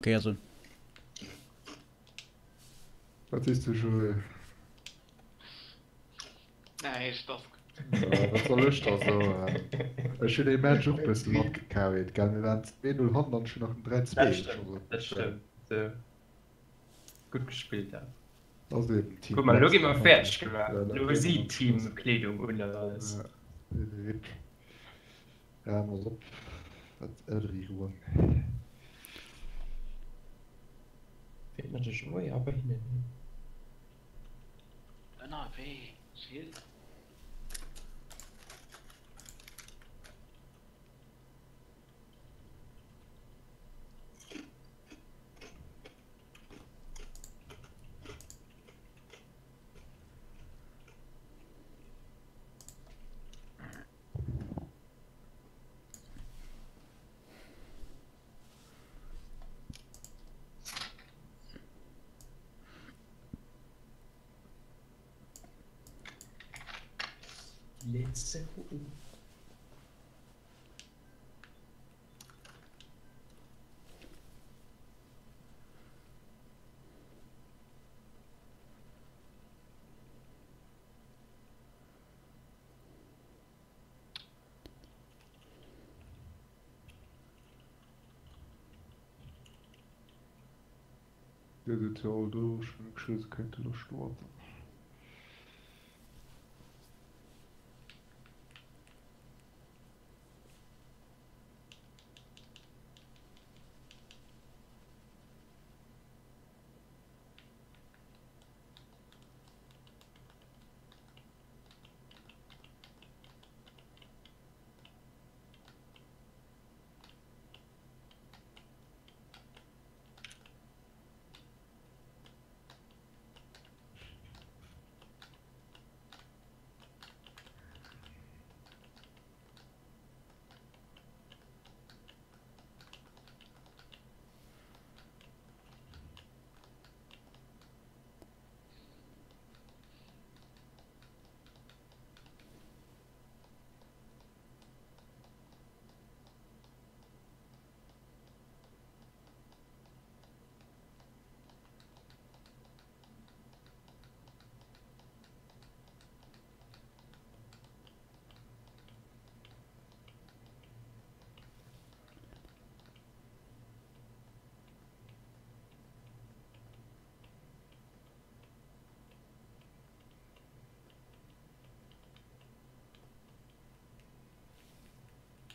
okay, also. Was ist du schon? Nein, ist das. Ja, was soll ich da so? Ich habe den Match auch ein bisschen laut gecarried. Gell, wir waren 2-0 und schon noch ein 3-2. Das stimmt. So. Gut gespielt, ja. Also eben Team. Guck mal, schau mal fertig gemacht. Ja, Nur sie Teamkleidung und alles. Ja, muss op. Das ältere Ruhe. Fehlt natürlich schon mal, aber hinten. Na, weh. Schild. Letzte Ruhe. Der sitzt ja auch durch. Geschiss könnte noch starten.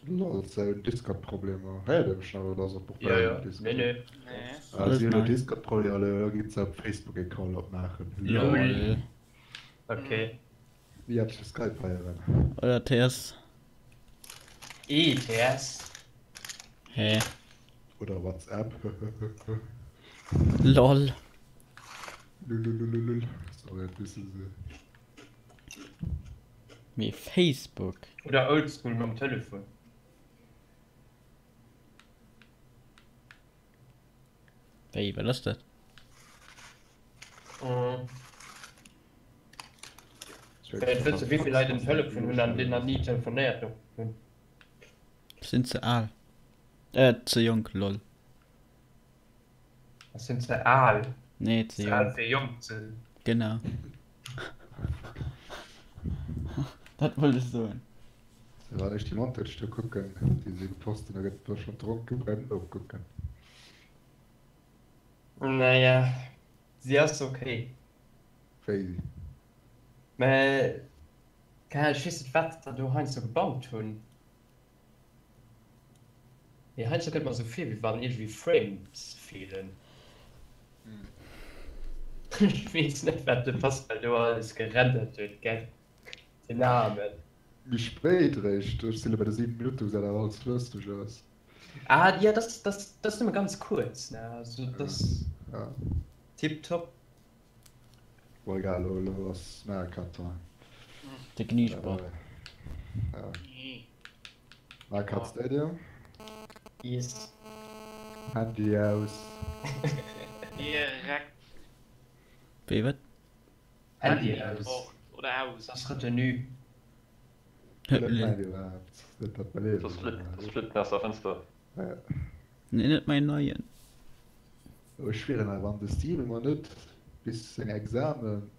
Das ist ein Discord-Problem. Hey, der ist aber das auch Ja, ja. Discord. Nee. Nee. Also, Alles ihr nice. Discord-Probleme, da gibt es auf Facebook einen Call abmachen. Lol. Okay. Wie habt ihr Skype feiern? Oder TS. ETS. Hä? Oder WhatsApp? Lol. Lulululul. Sorry, ein bisschen Wie Facebook. Oder Oldschool mit dem Telefon. Ey, was ist das? so. Vielleicht wissen, wie viele Leute ein Telefon und an denen er nie telefoniert haben. Sind sie alt? Zu jung, lol. Das sind sie Aal. Nee, zu Aal jung. für jung zu sein. Genau. Das wolltest du. Das war nicht die Montage zu gucken. Die sie gepostet haben, da schon trocken brennt gucken. Naja, sie ist okay. Crazy. Keine Schisse, was da du Heinz so gebaut hast. Ja, Heinz hat immer so viel, wie waren irgendwie Frames fehlen. Ich weiß nicht, was du passt, weil du alles gerendert hast, gell? Den Namen. Wie spät recht? Ich stelle bei der 7 Minuten, wie alles lustig aus. Ah, ja, das ist immer ganz kurz, ne? Also, das Ja. tipptopp. War egal, oder was mehr kann. Der Kniesport. Ja. Nee. Mark Stadium. Yes. Handy aus. Direkt. Wie was? Handy aus. Auch. Oder Haus. Das Retenue. Das Flipper Fenster. Ja. Nee, nicht mein neuen. schwer wann de Stil man net bis en Examen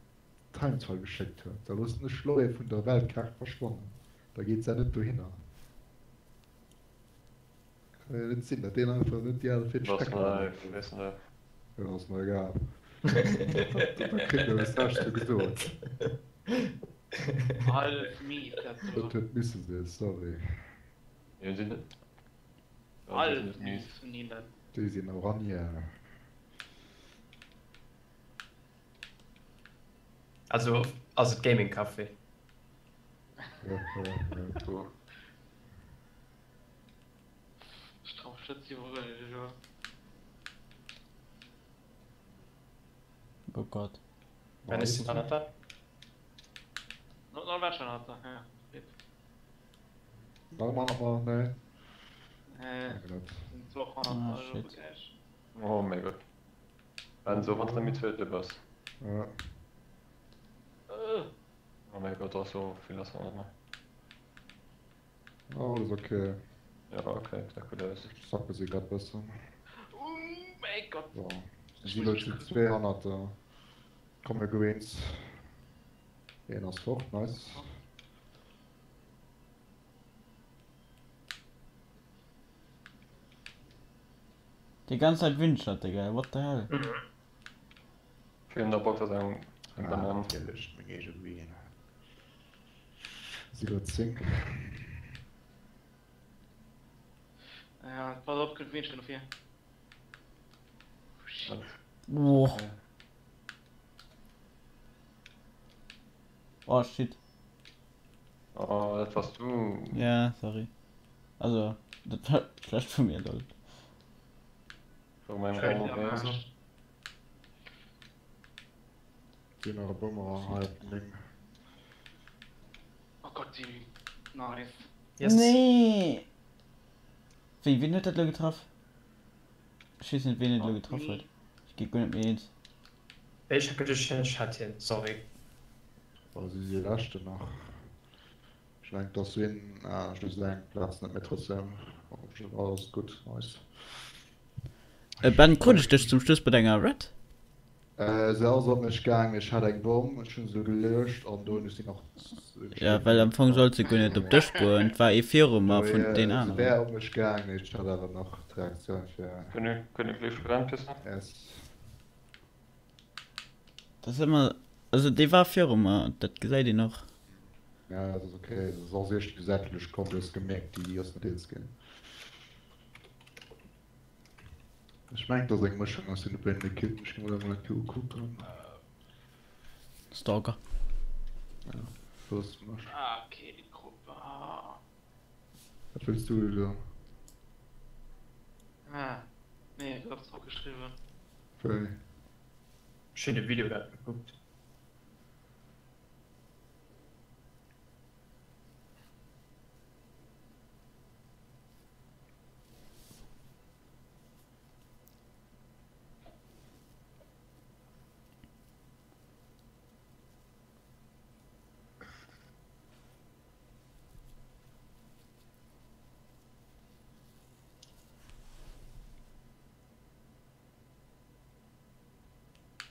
Timezahl geschickt hat. Da muss eine Schleue von der Weltkarte verschwonnen. Da geht es ja nicht hin. Den Sinn, den einfach nicht die alle fit stecken. Ja, ist mir egal. Da kriegt er das erste gesagt. Alles mies dazu. Das müssen sie, sorry. Ja, sind nicht. Alles mies von ihnen. Die sind Oranje. Also Gaming-Kaffee. Ja. Strafstation, ja. Oh Gott. Wenn es in Kanada? Noch was schon hat er, ja. Aber ne. Sind 200 Ah, Euro shit. Cash. Oh mein Gott. Wenn so was damit fällt, was? Ja. Oh mein Gott, auch so viel das auch noch. Alles okay. Ja, okay, danke ist. Ich sag sie gerade besser. Oh mein Gott. So. Sie Leute 200. Komm, wir gewinnt. Gehen aus fort, nice. Die ganze Zeit Windschatten, Digga. What the hell? Vielen Dank, Boxer sagen. Ah, gelöscht, mir geht schon wieder. Sie wird zink. Ja, pass auf, könnt wen schon auf hier. Boah. Oh shit. Oh, das warst du. Ja, sorry. Also, das war schlecht von mir, Leute. Für meinen Schön, Raum. ja, So. Die noch Bummer halten. Ding. Oh Gott, die. Nice. Yes. Nee! Wie hat das getroffen? Ich weiß nicht, wen das getroffen hat. Ich geh gar nicht mehr jetzt. Ich habe den Schatten, sorry. Aber sie sind erste noch. Ich denke, dass wir in Schlüsseln Platz nicht mehr trotzdem. Alles gut, nice. Wann konnte ich dich zum Schluss bei deiner Red? Selbst hat mich gegangen, ich hatte einen Baum und schon so gelöscht und dann ist sie noch. Ja, weil am Anfang sollte sie gar nicht auf dich gehen und war eh 4 Mal von den Sie anderen. wäre um mich gegangen, ich hatte aber noch Reaktion für Können wir gleich reinpissen? S. Das ist immer. Also, die war 4 Mal und das seid ihr noch. Ja, das ist okay, das ist auch sehr gesetzlich, kommt das gemerkt, die erst mit ins gehen. Ich meine, das ist eine Mischung aus den beiden Kippen, ich muss da mal gucken. Stalker. Ja, was machst Ah, okay, die Gruppe. Ah. Was willst du da? Nee, ich hab's auch geschrieben. Für Schöne Video geguckt.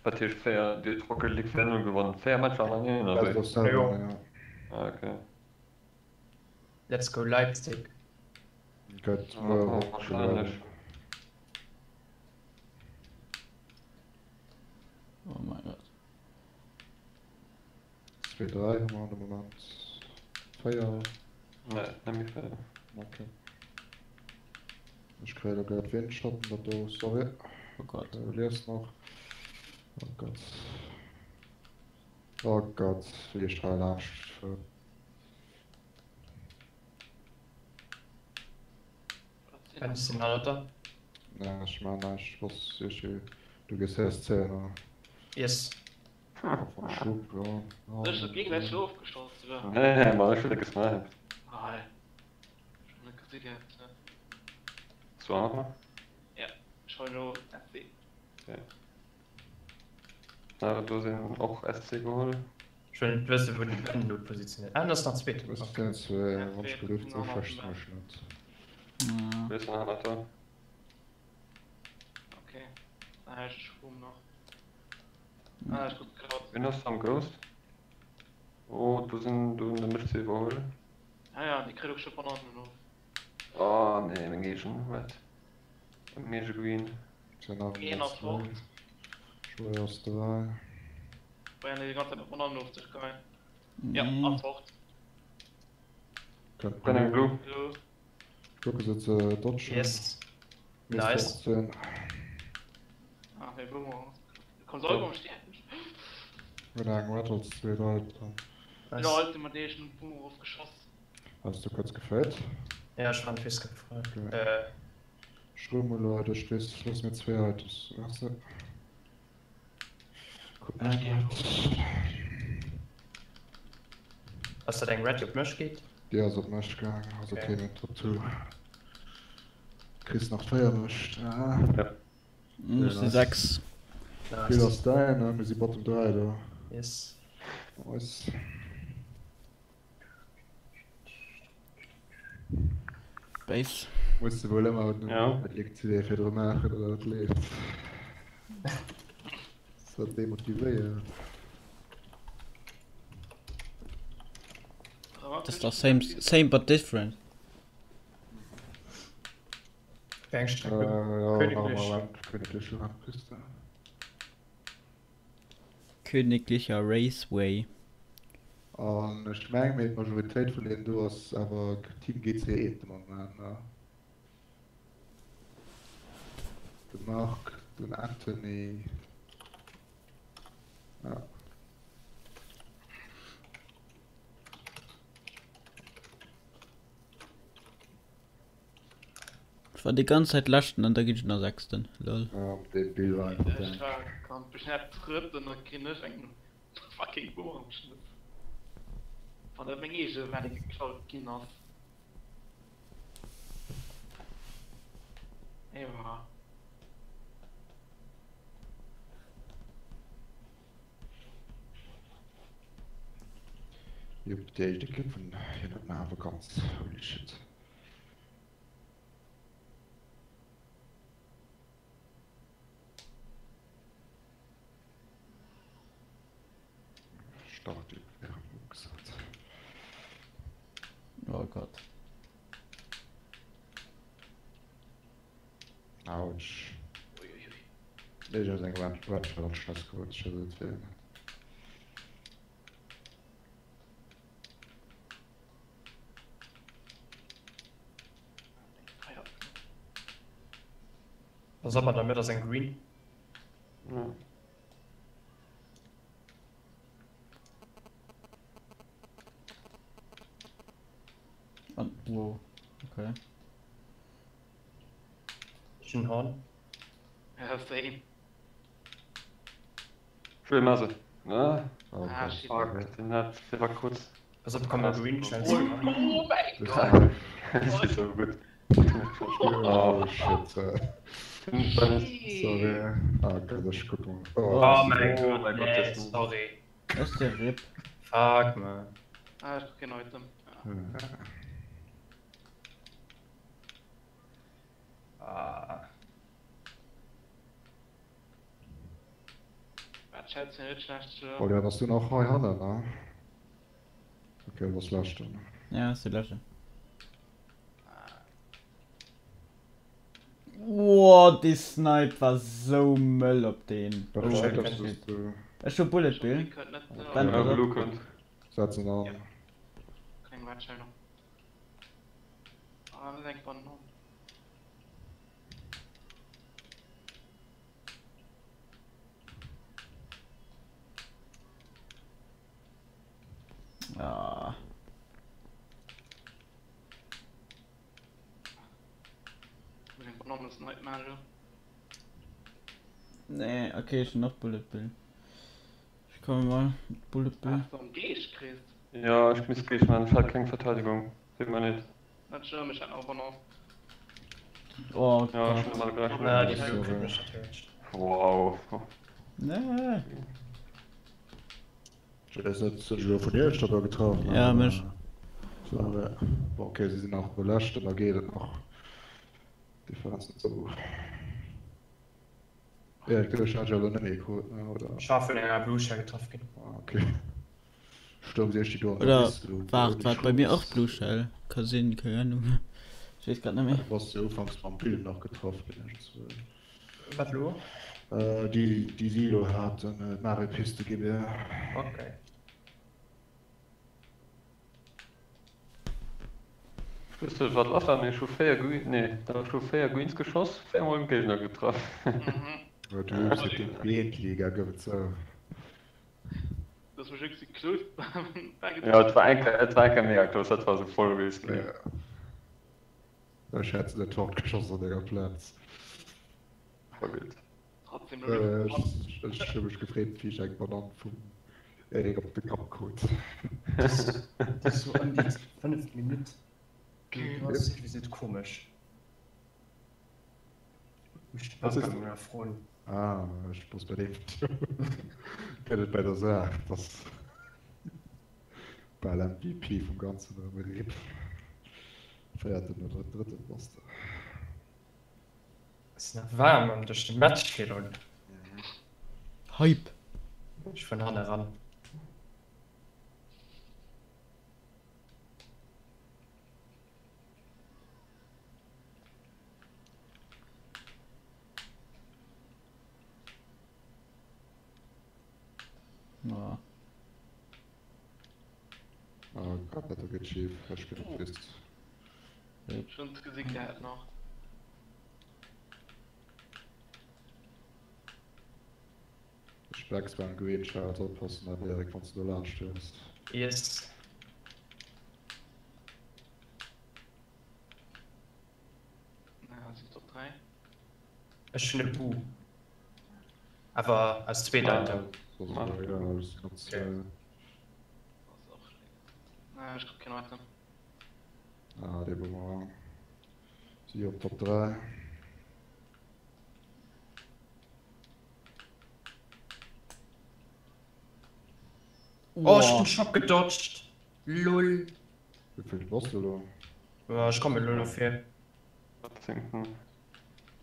Was ist fair? Die Rocket League Fan gewonnen. Fair Match war man nicht, also oder? das selber, ja. Ah, okay. Let's go Leipzig. Gut, Wahrscheinlich. Oh mein Gott. 2-3 haben wir im Moment. Feier. Ne, nämlich fair. Okay. Ich kriege gerade Windschatten, da sorry. Oh Gott. Du liest noch. Oh Gott. Oh Gott, wie ich Arsch. Ein bisschen lauter. Na, ich meine, ich muss ich, du gehst erst 10, ne? Yes. Vom Schub, ja. Oh, Das ist das Gegner schon aufgestoßen, oder? Nee, mal schon gesmalt. Ah, schon eine Kritik jetzt, ne? So nochmal? Schon nur SC. Na, du sind auch SC geholt. Schön, du weißt, wo die Bände positioniert. Ah, das ist noch zweit. das ist jetzt, wenn ich gelüftet so fest nicht. Ja. Bisschen nach da. Okay. Ah, ich schwung noch. Ah, ich gut geklaut. Wenn das am Ghost. Oh, du musst sie überholen. Ah ja, die krieg ich schon von unten noch. Oh, nee, dann geh ich schon weit. Und mir ist green. Einer fort. Schwer aus 3. Weil die ganze Zeit von unten auf sich geil. Ja, abfort. Dann blue. So. Gucke jetzt dort Yes. Nice. Ah, der Boomer. Kommt selber am Stern. Wenn er ein Rattles 2 Leute. In der Ultimation Boomer aufgeschossen. Hast du kurz gefällt? Ja, ich fand Fisk gefreut. Okay. Schrummel, Leute, stehst Schluss mit 2 heute. Achso. Guck mal. Hast du dein Red Mösch geht? Ja, so möchte gegangen. Also Okay. okay, mit Top 2. Chris noch Feuer mischt. Ja. Muss die 6. Viel Nice. aus deiner, wir sind Bottom 3 da. Yes. Nice. Base. Musst du wohl immer Ja. mit Lektion für drüber machen oder das lebt. So demotiviert. Das ist doch same but different. Gangster. Ja, Königlich. nochmal königliche Randküste. Königlicher Raceway. Und ich meine, mit Majorität von denen du hast, aber Team GCE im Moment. Ne? Du Mark, du Anthony. Ja. Ich war die ganze Zeit lasten und da geht ich nach 6. Lol. Ja, den Bild war einfach Ich der. war ganz beschnappt Schritt und dann kann ich einen fucking Boomer am Schnitt. Von der Menge werde ich geklaut, Kinder. Ja. Jupp, der ist die Kind von hier nicht mehr ganz. Holy shit. Stark, ja, gesagt. Oh Gott. Autsch. Ich habe einen Quatsch für den Schloss geholt, ich habe das Film. Was hat man damit aus ein Green? Ja. Wow. Okay. Shinhorn. Ja, same. Schön Masse. Na, Ah, shit. fuck, der war kurz. Was hat bekommen wir Green? Schnell zu machen. Oh mein Das Gott! Das ist so gut. Oh shit. Sorry. Sorry. Ah, okay, das ist gut. Oh mein Oh Gott, mein Gott, nee, das ist- sorry. Das ist der Rip. Fuck, man. Ah, ich gucke heute. Ah. Was schätzt du nicht schlecht? Oh ja, hast du noch High Hanna, ne? Okay, was lässt du? Ja, ist die Lösche. Wow, die Snipe war so Müll auf den. Was Oh, steht das das, ist dass du das ist schon Bullet Bill. Dann- Ja, Blue kommt. setzen an? Ja. Kein Quatsch, aber wir denken von noch. Ja. Wir denken von noch das Nightmare. Nee, okay, schon noch Bullet Bill. Ich komme mal mit Bullet Bill. Ach, warum gehst du, Chris? Ja, ich muss gehen, man hat keine Verteidigung. Sieht man nicht. Das stört mich halt auch noch. Oh Ja, Gott. schon mal gleich. Na, die Ja, Blue ja. kriegt mich natürlich. Wow. Nee. Das ist jetzt schon von dir dabei getroffen. Ja, aber- Mensch. So, aber okay, sie sind auch belastet, aber geht es noch. Differenzen so. Ja, du hast ja nicht mehr geholt, ne, oder? Schafe enger Bluescher getroffen. Ah, okay. Stimmt, sie steht da. Oder wart bei mir auch Blue Shell. Cousin, keine Ahnung. Ich weiß grad nicht mehr. Du warst ja anfangs beim Bild noch getroffen. Was lo? Die Silo hat eine Maripiste gegeben. Okay. Wisst ihr, was war da nicht? Chauffeur Green? Nee, da war Chauffeur Greens geschossen, 4-mal einen Gegner getroffen. Mhm. Ja, du hast den Blindliga gibt so. Das war wirklich close. Ja, es war ein mega close, das war so voll risky. Ja. Da schätzt der Tor geschossen, der Platz. War wild. Trotzdem Ich habe mich gefragt, wie ich ein Banan vom Erik auf den Kopf geholt. Das ist so an die 5 Minuten. Was wie sieht komisch. Ich Was ist bin das? mir freuen. Ah, ich muss bei dem. Kennt bei der Sache, das. Bei MVP vom Ganzen Betrieb. Feierte nur der dritte Poster. Es ist noch warm und durch den Match geht und Hype. ich von Hand ran. Ja. Ah, Gott, hat er geht schief, hast du gewusst. schon das Gesicht gehabt noch. Ich merk's beim Green Chart, passen, aber Erik, wenn du da anstellst. Yes. Na, sind doch 3. Es ist eine Bu. Aber als zweiter Item. So, so, ja, das ist ganz, Okay. Das ist auch schlecht. Na, ich guck keinen weiter. der war. Sie auf Top 3. Oh, ich bin Schock gedodged. Lull. Wie viel warst du da? Ja, ich komme mit Lull auf hier. Was denken?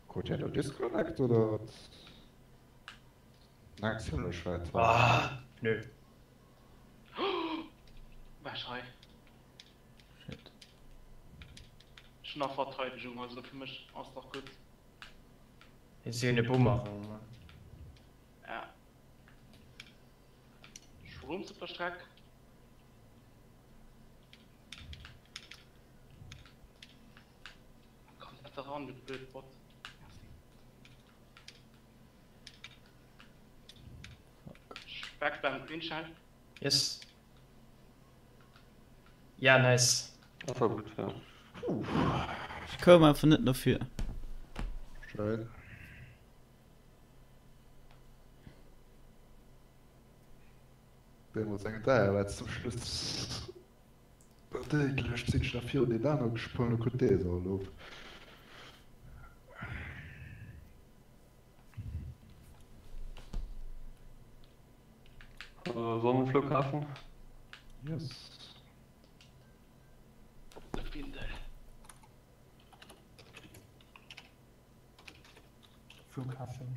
Gut, ja, der Disconnect oder? Nein, ziemlich weit. Ah, nö. Wahrscheinlich. Shit. Schon noch Verteidigung, also für mich auch noch gut. Ich sehe eine Boomerang. Ja. Strom super stark. Kommt das da ran mit Bildbot? Stark beim Greenschein. Yes. Ja, nice. Das war gut, ja. Ich komme einfach nicht dafür. Schön. Den muss sagen, da, aber zum Schluss. Der gelöscht sich dafür, die da noch gesprungen und konnte so, lob. Sonnenflughafen. Yes. Der Finde. Flughafen.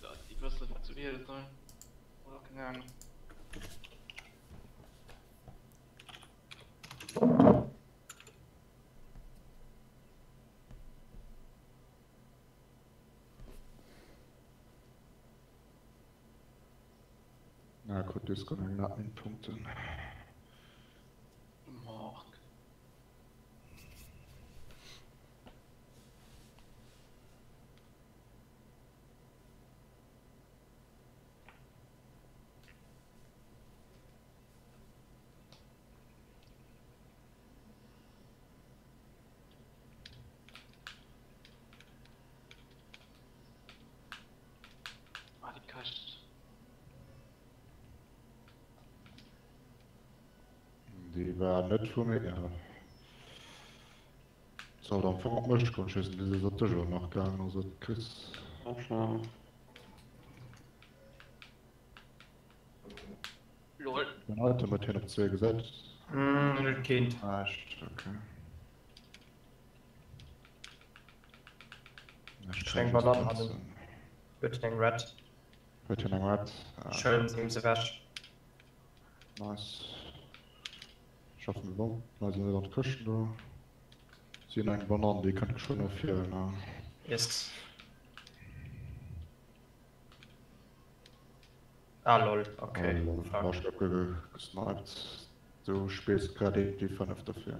Ja, ich wüsste, was zu ihr soll. Oder keine Ahnung. Na gut, Disconnect nach den Punkten. Mark. Ah, die Kast. Die war nicht für mich, ja. So, dann fangen wir mal schießen, diese Sorte schon noch gegangen, also Chris. Lol. Mein Alter mit hin auf 2 gesetzt. Kind. Ah, echt, okay. Streng Bananen haben. Wird den Red. Wird hin Rat. Schön, nehmen sie wasch. Nice. Schaffen wir bon. Also wir dort Küchen da. Sie einen Bananen, die kann ich schon empfehlen. Ne? Yes. Ah, lol. Okay. Fuck. Ich habe gesniped. Du spielst gerade die 5 dafür.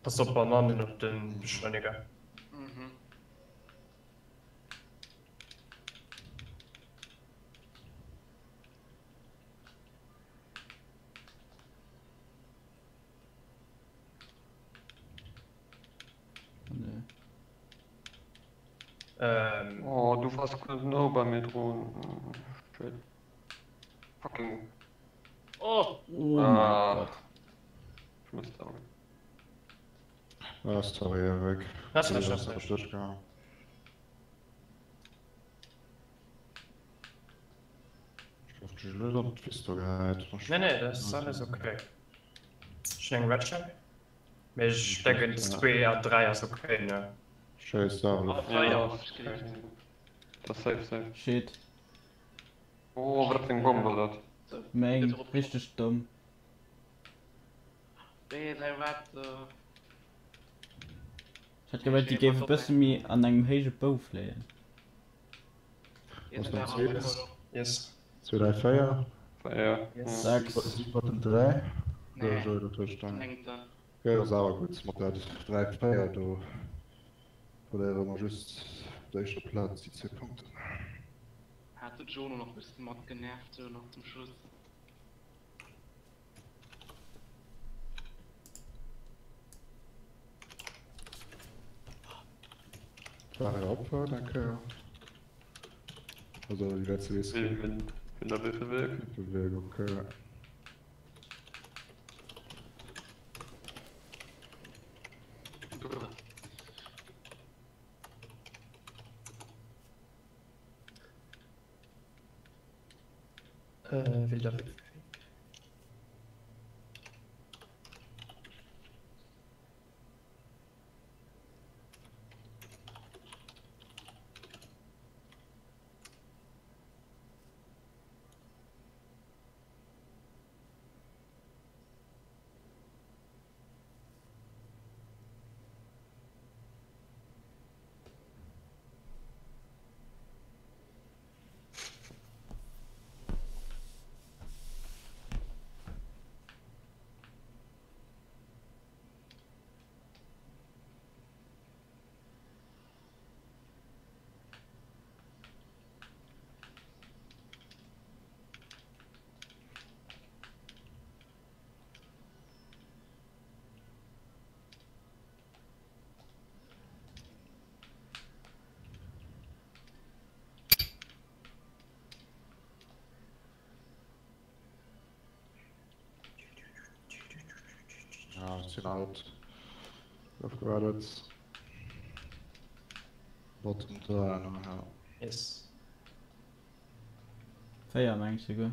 Pass auf Bananen auf den Beschleuniger. Mhm. Nee. Oh, du warst genau bei mir dran. Shit. Fucking. Oh! Oh Ah. mein Gott. Ich muss da. Ah, sorry, weg. Das ist Das schon ist schlecht. durchgegangen. Ich hoffe, die Löder bist du gehalten. Nee, das ist alles okay. Schnell Red Check. Ich denke, 2 a 3 ist okay, ne? Scheiße, Ah, aber. Feuer hab ich gelegt. Das ist safe. Shit. Oh, was für ein Bombe das? So, Mein, geht drauf. richtig dumm. Nee, sei wat, Ich hatte gewollt, die geben ein bisschen mehr an einem heißen Bau fliehen. jetzt Was wäre noch auch zählt? noch- Yes. 2, 3, Feier. Ja. Yes. Sechs. 7, 3. Nee, So, das ist dann. hängt da. Ja, das ist aber gut. Es macht halt 3 Feier, du. Oder immer just der erste Platz, die 2 Punkte. Hatte Jono noch ein bisschen Mod genervt, so noch zum Schluss. Klare Opfer, danke. Also die letzte ist Wenn da bitte weg. Bewegung, okay. Wilder Weg. Ja, es sind halt aufgewartet. Bottom 3, ja. Yes. Feier, meinst du, gell?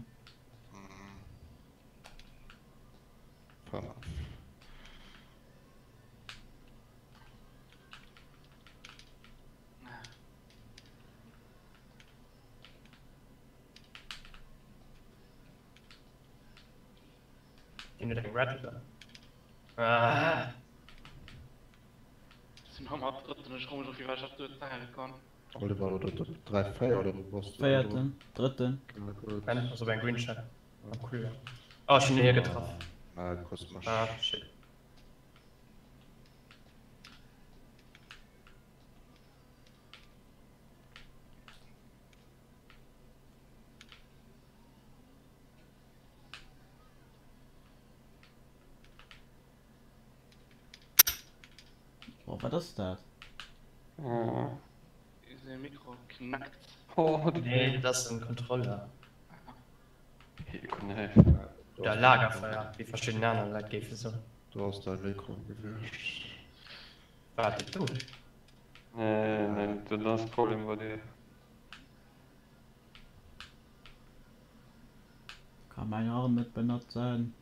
Fair. In den Red oder? Ah. Sind noch mal drin, ich komme schon viel weiter durch sein kann. Oder war das 3 Feier oder was? Feierten, dritten. Also beim Green Shot. Oh, cool. Oh, schon hier getroffen. Na, kostet mal. Ah, shit. Boah, was ist das? Oh. Diese Mikro knackt. Oh, die Nee, das ist ein Controller. Hier kann helfen. Der Lagerfeuer, wie verschiedene andere Leute geben so. Du hast dein Mikro gewünscht. Warte, du. Nein, das Problem war die. Kann mein Arm mit benutzen.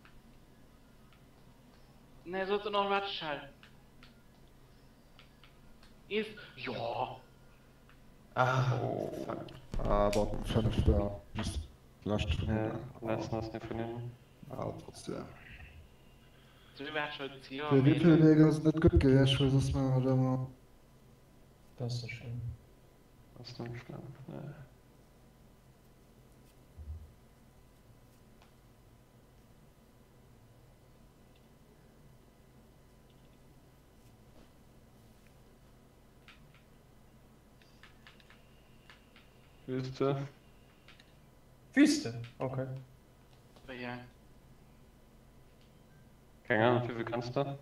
Ne, sollte noch was schalten. Ist. Ja. Ah, Oh. Aber 5 da. Lasst Letztens nicht von ihnen. trotzdem. So wird schon hier. Für wie viele Wege ist nicht gut gerecht, was ist man oder mal? das ist so schön. Das ist nicht schlimm. Nee. Wüste. Wüste, okay. Ja. Keine Ahnung, wie viel kannst du?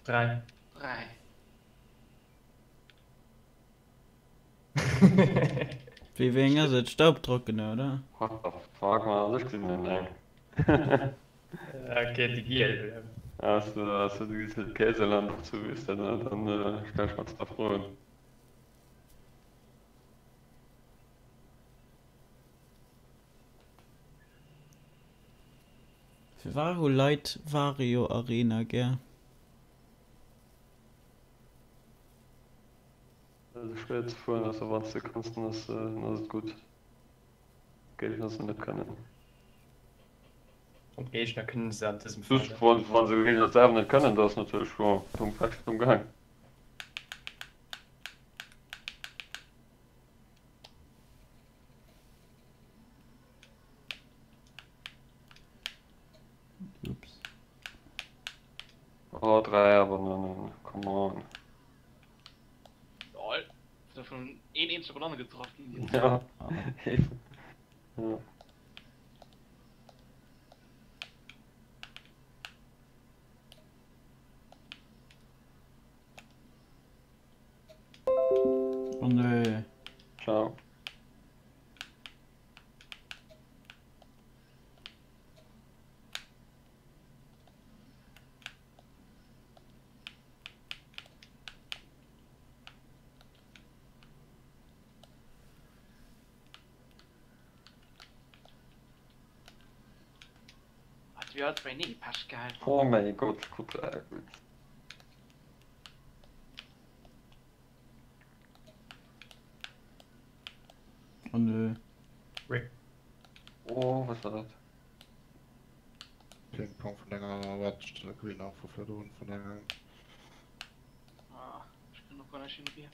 3. 3. Wie wegen ist es Staubtrocken, oder? Frag mal, was ich gesehen habe. Okay, die Giel. Hast du dieses Käseland dazu, ist dann stell ich mal da froh. Für Vario Light Vario Arena, gell? Also schwer zu fahren, also was du kannst, das ist gut. Geld hast du nicht können. Und Gegner können sie an diesem Das Fall. wenn sie das selber nicht können, das ist natürlich schon zum falschen Gang. Ups. Oh, 3, aber nein, come on. Lol. Ist davon ein Schokolade getroffen. Ja. Ah. Ja. Oh nö. Ciao. Was wir als bei nie Pascal. Oh mein Gott, gut. Oh nö. Oh, was war das? Ping-Pong von länger Watch, Green auch für Verloren von länger. Ah, ich bin noch gar nicht in Bier.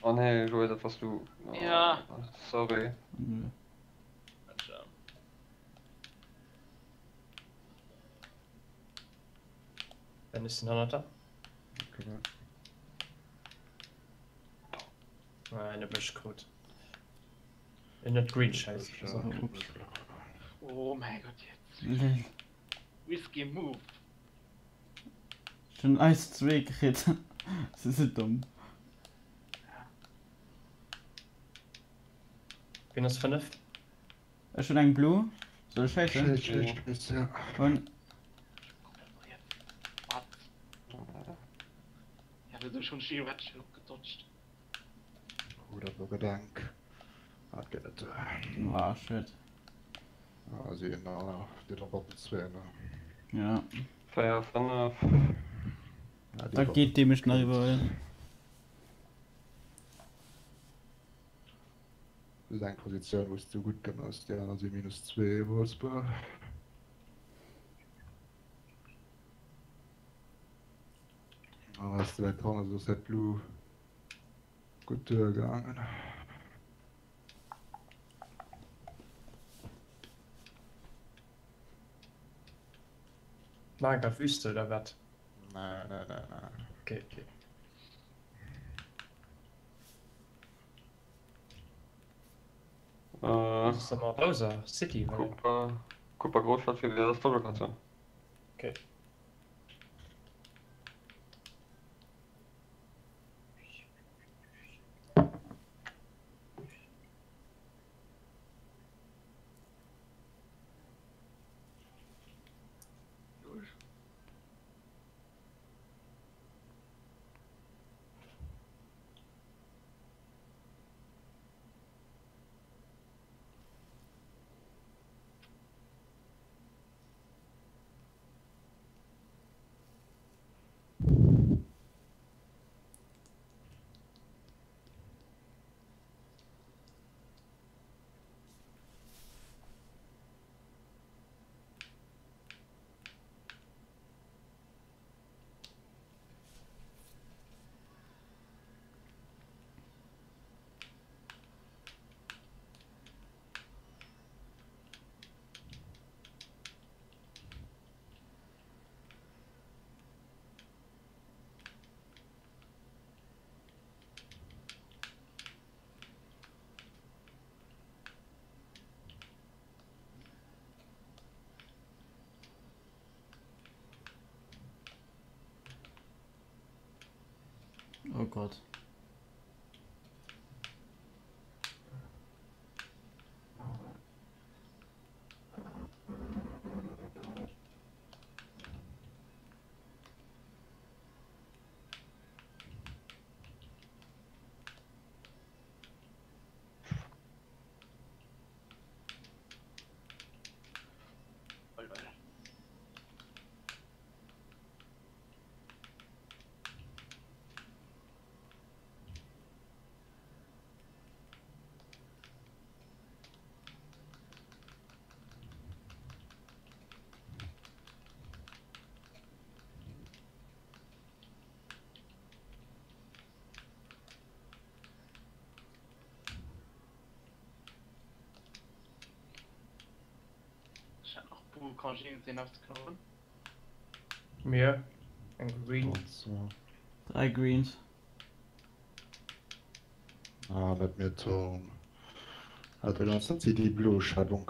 Oh nee, du weißt was du. Oh, Ja. Sorry. Oh nö. Dann ist ein 100er. Okay. Eine Buschcode. In der Green Scheiße. Ja, ups. Oh mein Gott, jetzt. Lol. Whiskey Move. Schon Eis 2 gekriegt. Das ist so dumm. Minus 5. Schon ein Blue? Soll ich scheiße? Schlecht, ja. Und Was? Ja, wir sind schon Skiratsch getotcht. Oder sogar Dank. Hat gerettet. ah, shit. Also, genau, die Roboter 2, ne? Ja. Feier von Ja, Da geht die mich nach überall. Das ist eine Position, wo es so gut genoss. Ja, also minus 2 Wolfsburg. Aber hast du da vorne so Set Blue gut gegangen. Lager Wüste oder was? Nein. Okay. Das ist aber Rosa City, oder? Kupa Großstadt für die das Doppelkarte. Okay. Gott. Kann ich sehen aufs Knochen? Mir. Ein Green. Und so. 3 Greens. Ah, mit mir Ton. Also dann sind sie die Blue-Schaltung.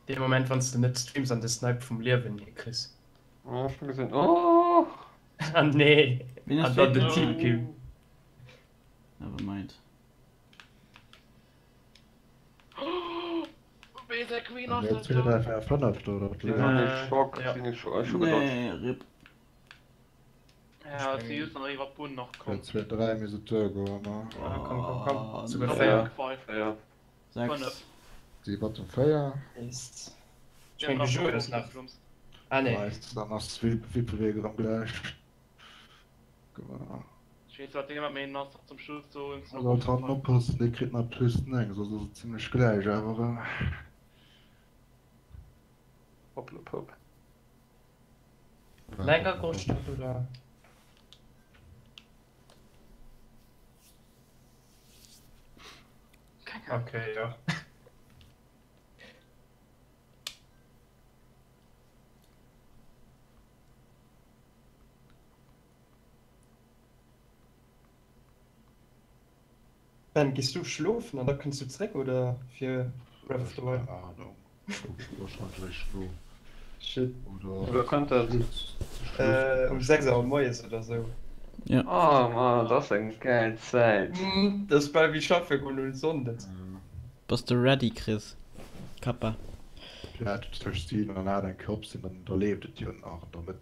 Den Moment, wenn du nicht streamst an der Snipe vom Leben hier, Chris. Ja, schon gesehen. Oh! Ah, nee. Wen ist Ah, da weg? der Teamkill. Nevermind. Wer ist der Queen Und aus jetzt der wird Tür? einfach erfordert, oder? Die sind nicht Schock, ja. die sind schon gedacht. Nee, RIP. Ja, sie ist noch über Bund noch kommen. Jetzt wird 3 Minuten gehen, ne? Ja, komm. Sogar nee. fair. Ja. 6. Sie wird zum Feier. Ist. Ich meine, Bijou ist nach. Ah, nee. Meist dann hast du wie Bewegung gleich. Genau. Ich weiß, was jemand mir noch zum Schluss so ins Also dran oppassen, die kriegt noch plus 9, so ist es ziemlich gleich, aber... Hopp. Lecker Grundstück oder? Okay, ja. Dann gehst du schlafen und dann kannst du zurück oder für Breath of the Wild? Keine Ahnung. Wahrscheinlich so. Shit. Oder könnte das? Um 6 Uhr morgens oder so. Ja. Oh Mann, das ist eine geile Zeit. Das war wie Schaffe und Sonne. Bist du ready, Chris? Kappa. Ja, du verstehst, und dann dein Kopf sind, dann da lebt es ja noch damit.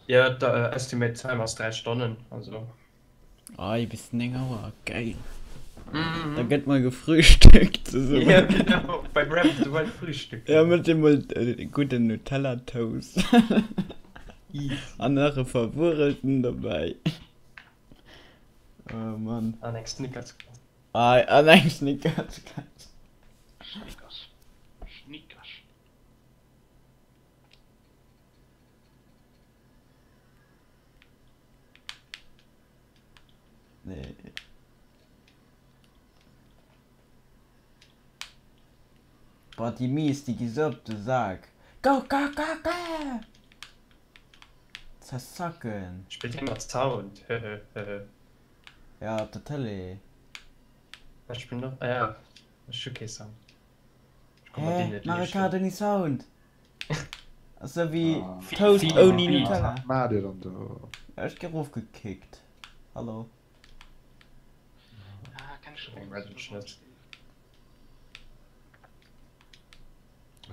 Ja, da Estimate Time aus 3 Stunden, also. Ah, ich bist länger, geil. Mhm. Da geht mal gefrühstückt. So. Ja, genau, bei Breath of the Wild Frühstück. Ja, mit dem guten Nutella-Toast. Andere Verwurzelten dabei. Oh Mann. Ah, nein, Snickers. Nein, Snickers. Schnickers. Nee. Boah, die mies, die gesobte Sack. Go. Zersacken. Spielt immer Sound. Ja, auf der Tele. Was spielt noch? Ah ja, das ist okay Sound. Ich kann mir den Hä? nicht Marikade lesen. nicht Sound. Also wie Ah. Toast Viel ohne Beat. Nutella. Na, dir dann da. Er ist geruf gekickt. Hallo. Ja, kann ich schon. Ich weiß es nicht.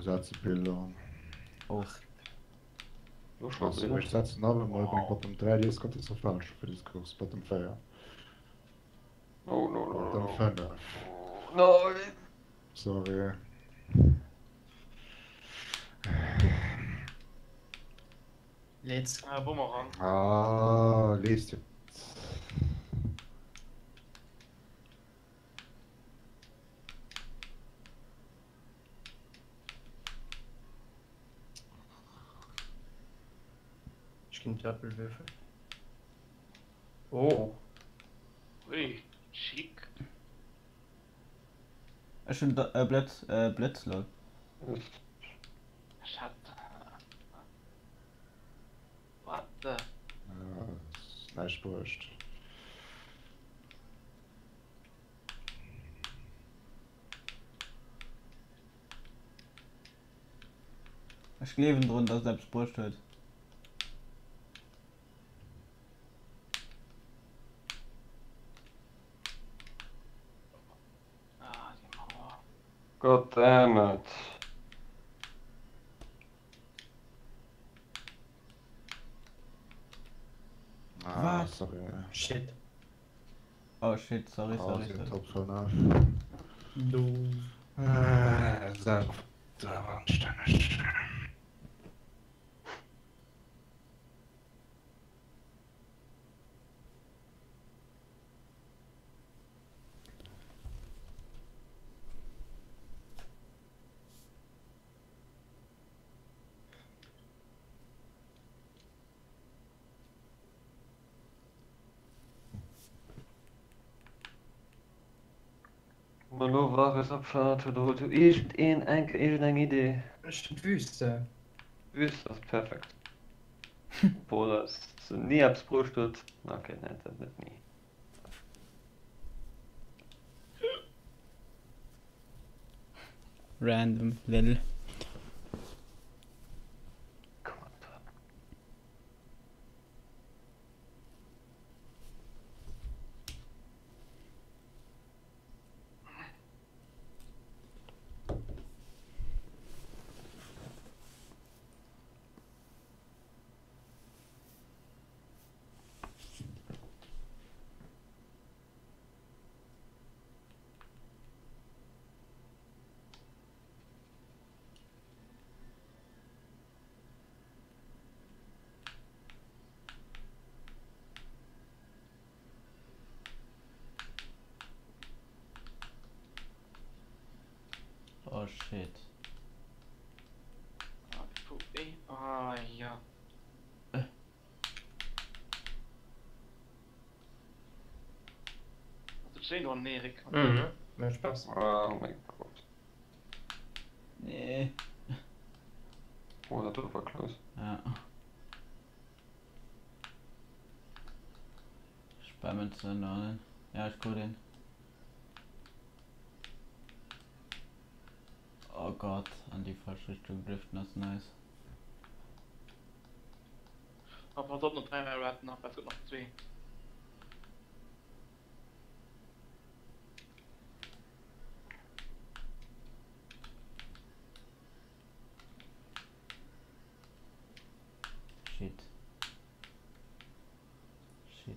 Satzbilder. Oh. So schon Also, ich setze noch einmal beim Bottom 3, die ist gerade so falsch für das Kurs. Bottom 4. Oh, Bottom no. 5. Nein. Sorry. Jetzt. Bumerang. Ah, lest jetzt. Ich kann Doppelwürfel. Oh. Ui, schick. Er ist schon Blitzler. Schatz. Warte. Ja, ist nicht wurscht. Ich lebe drunter, selbst Brust halt. God damn it. Was? Sorry. Shit. Oh shit, sorry, sorry, Sie sorry. top schon auf. Du. Sehr anständig. Malo war es Abfahrt oder du irgendeine Idee. Stimmt, Wüste. Ist das perfekt. Boah, das ist nie abs Brustut. Okay, nein, das nicht nie. Random, lil. Kommentar. Oh shit. Ah, ja. Das ist noch Erik. Mhm. Mehr Spaß. Oh mein Gott. Nee. Oh, das war close. Ja. Spammen zu nennen. Ja, ich gucke den. Oh Gott, an die falsche Richtung driften, das ist nice. Aber dort noch 3 mehr Ratten, aber es gibt noch 2. Shit. Shit.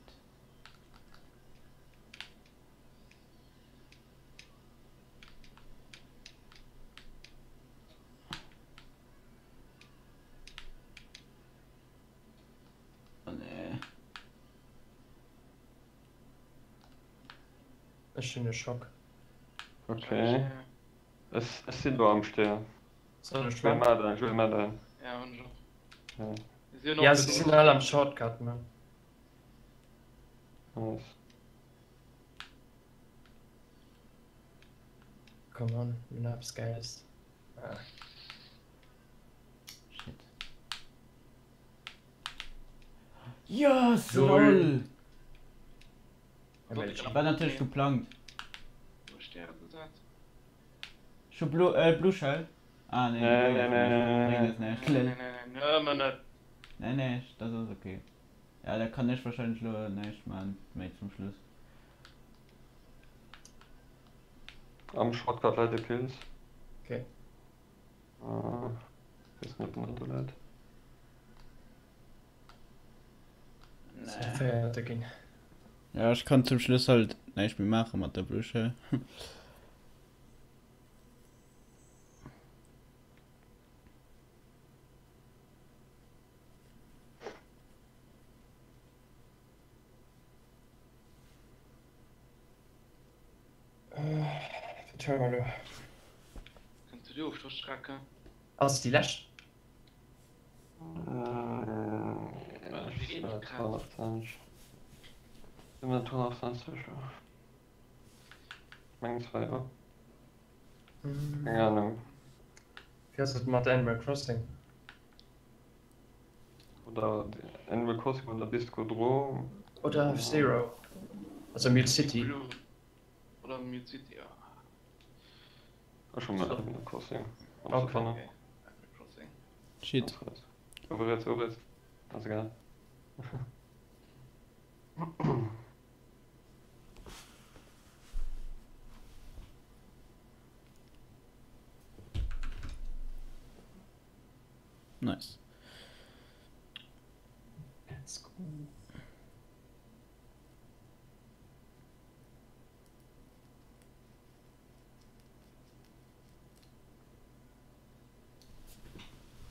Oh nee. Das ist schon ein Schock. Okay. Es sind nur am Stehen. So eine Ich will Schwamm. mal da. Ja, und so. Ja, Ja, sie sind alle am Shortcut, ne? nice. Come on, wenn ab's geil ist. Ja. Shit. Ja, Lol. lol. Ja, Mensch. War natürlich geplant. Wo steht das? Schon Blue Shell? Ah, nee. Nee. Das nicht. Nein, man nicht. Nee, nee, das ist okay. Ja, der kann nicht wahrscheinlich nur nicht mal mit zum Schluss. Am Shortcut leider Kills. Okay. Ah, ist nicht ein Leid. Nee. Fertig gehen. Ja, ich kann zum Schluss halt nicht mehr machen mit der Blue Shell. Vertell mal du. Kannst du auf die Strecke? Aus die Lash. wie geht das? 220. 220. Mengen 2 Uhr. Keine Ahnung. Wie heißt das mit Animal Crossing? Oder Animal Crossing oder Disco Dro. Oder F-Zero. Also Mute City. Blue. Oder Mute City, ja. Schon mal Animal Crossing. Okay. Crossing. Shit. Over jetzt. Also egal. Nice. Let's go.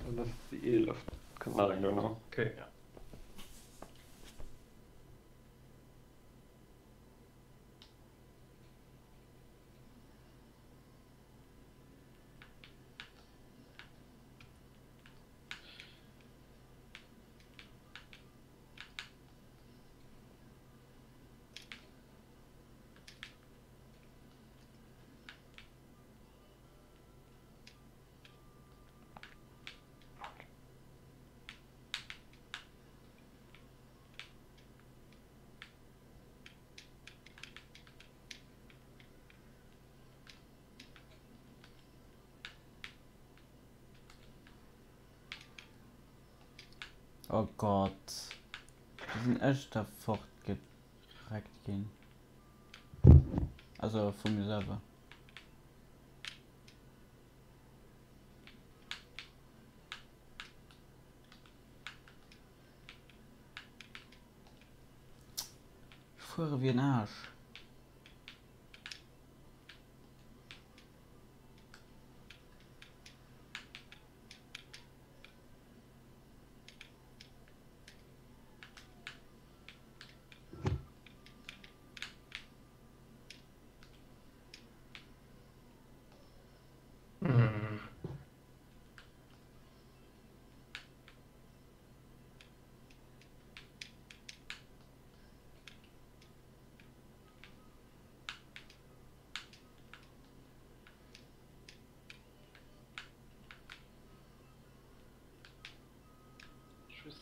Und das ist die E-Luft. Kann man genau. Okay. Ja. Oh Gott. Die sind echt da fortgereckt gehen. Also von mir selber. Ich fuhre wie ein Arsch. Hm. Tschüss.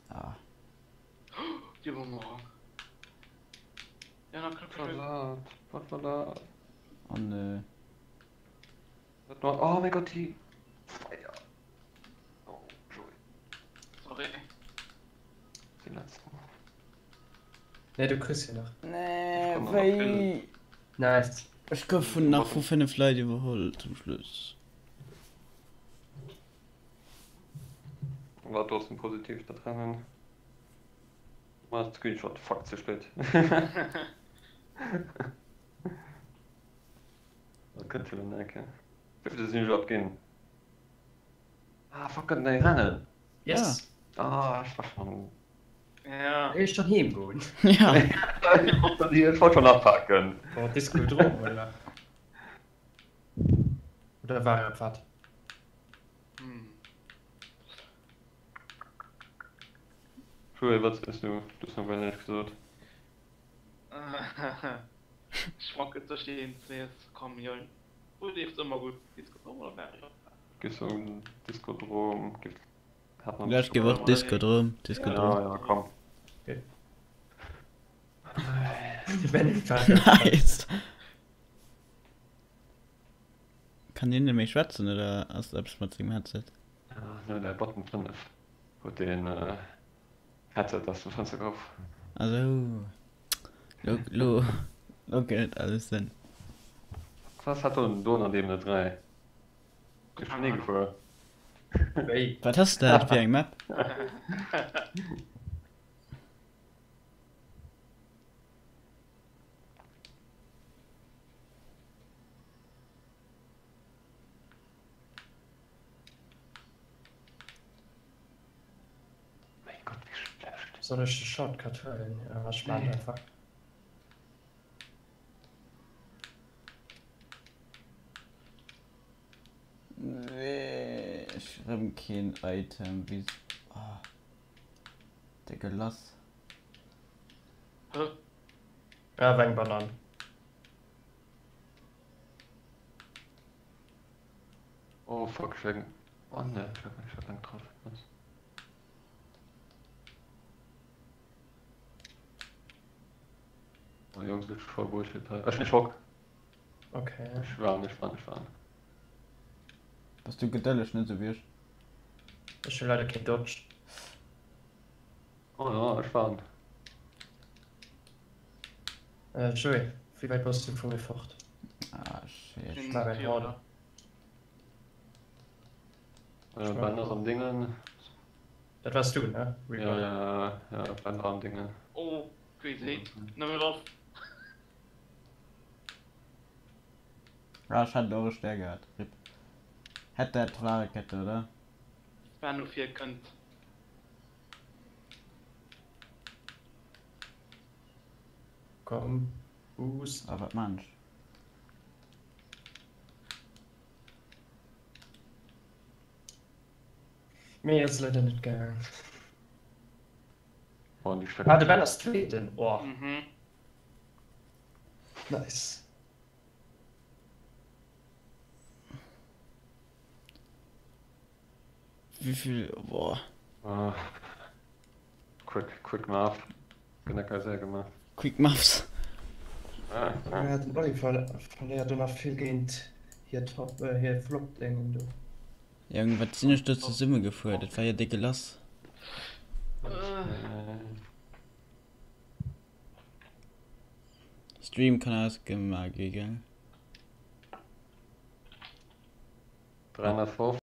Ah. Die Bumerang. Ja, dann kann Was war da? Oh nö. Oh mein Gott, die. Ja. Oh, Joey. Sorry. Die letzten. Ne, du kriegst ja noch. Nee, komm noch weil Nice. ich glaube von nach wo für eine Flight überholt zum Schluss. War trotzdem positiv da drinnen. Mal Screenshot, fuck, zu spät. Das könnte schon denken. Dürfte es nicht abgehen. Ah, fuck, nein, rennen. Yes. Ah, ich war schon. Ja. Er ist schon heimgegangen. Ja. Ich wollte schon abpacken. Oh, das ist gut drum, oder? Oder war er Pfad? Hm. Joey, was bist du? Du hast noch gar nicht gesagt. Ich mag jetzt verstehen, zuerst kommen hier. Wo lief's immer gut? Disco oder wer? Gehst du im Disco drum? Hat man Ja, ich geh auch Disco drum. Disco drum. Ja, ja, komm. Wenn ich Nice. Kann den nämlich schwatzen oder hast du etwas mit dem Headset? Ja, nur der Button drin ist. Und den Headset, das du fandst auf. Also. Okay, alles dann. Was hat du Donau neben der 3? Ich bin nie gefahren. Hey. Was hast du da für ein Map? Mein Gott, wie schlecht. So eine Shortcut hören. Ja, was spannend einfach. Nee, ich habe kein Item. Wie. Ah. Der Gelass. Hä? Ja, wegen Bananen. Oh fuck, ich wegen. Oh ne, ich hab nicht lang drauf. Was? Oh Jungs, das ist voll Bullshit halt. Ich Schock. Okay. Ich war. Was du gedellisch nicht so wirst. Ich will leider kein Dodge. Oh ja, ich war. Joey, wie weit bist du von mir fort? Ah, shit. Sind Klar, vier, ja. oder? Bei anderen Dingen. Das warst du, ne? Bei anderen Dingen. Oh, crazy. Nimm mir drauf. Ja, ich hatte eure Stärke gehabt. Rip. Hätte er klare Kette, oder? Wer nur 4 könnt. Komm, Boost. Aber manch. Mir ist leider nicht gegangen. Und die Ah, du wärst tweeten. Oh, Mhm. nice. Wie viel. Boah. Quick Math. Kann ich sehr gemacht. Quick Muffs. Er hat einen Olli verliert und noch viel gehend hier top, hier flop denken du. Ja, irgendwas Sinnestütze Summe geführt. Das war ja dicke Lass. Stream kann er gemacht, gell? 350.